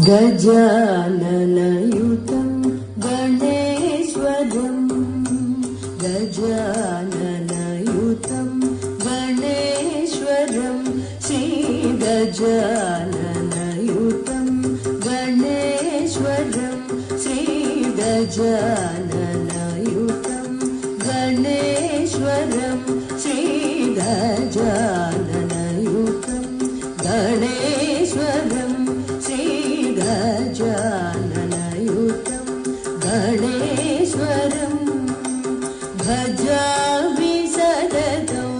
गजाननयुतं गणेश्वरं गजाननयुतं गणेश्वरं श्रीगजाननयुतं गणेश्वरं श्रीगजाननयुतं गणेश्वरं श्रीगजाननयुतं गणेश्वरं गजाननयुतं गणेश्वरं भजामि सततं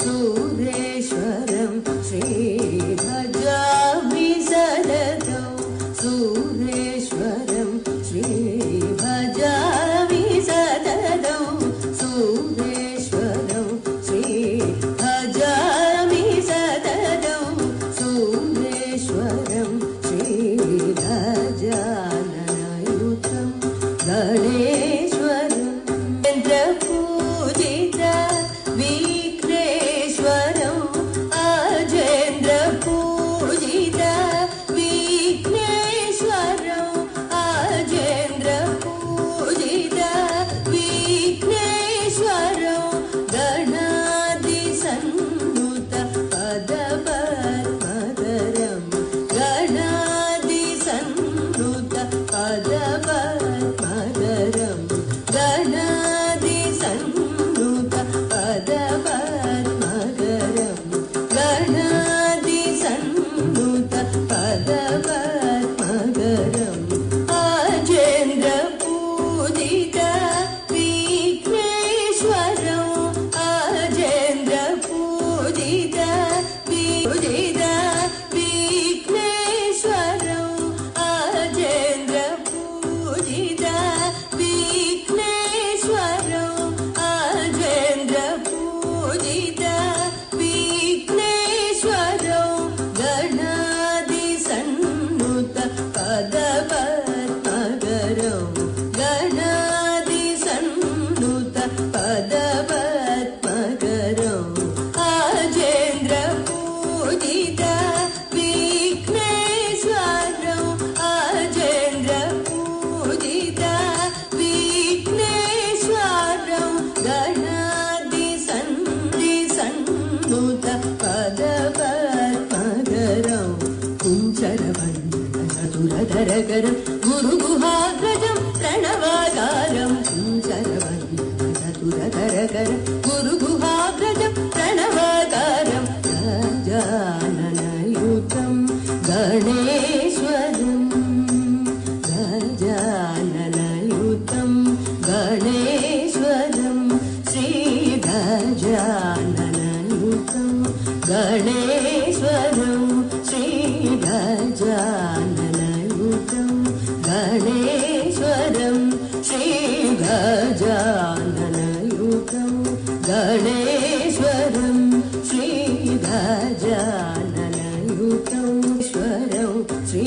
सुरेश्वरं भजामि सततं सुरेश्वरं भजामि सततं सुरेश्वरं भजामि सततं सुरेश्वरं गजाननयुतं गणेश्वरं चन्द्रपूजित विघ्नेश्वरं अजेन्द्रपूजित विघ्नेश्वरं अजेन्द्रपूजित विघ्नेश्वरं गणादिसन्नुत पदपद्मधरं गणादिसन्नुत पदपद्मधरं गणादिसन्नुत पदपद्मधरं गणादिसन्नुत पदपद्मधरं अजेन्द्रपूजित विघ्नेश्वरं अजेन्द्रपूजित पूजित विघ्नेश्वरं अजेन्द्रपूजित विघ्नेश्वरं अजेन्द्रपूजित विघ्नेश्वरं गणादिसन्नुत पदपद्मधरं गणादिसन्नुत पदपद्मधरं अजेन्द्रपूजित विघ्नेश्वरं अजेन्द्रपूजित विघ्नेश्वरं गणादिसन्नुत पदपद्मधरं कुञ्चरवन्दन चतुरधरकरं गुरुगुहाग्रजं प्रणवाकारं कुञ्चरवन्दन चतुरधरकरं गुरुगुहाग्रजं प्रणवाकारं गजाननयुतं गणेश्वरं गजाननयुतं गणेश्वरं श्रीगजाननयुतं गणेश्वरं श्रीगजाननयुतं गणेश्वरं श्रीगजाननयुतं गणेश्वरं श्रीगजाननयुतं ईश्वरं श्री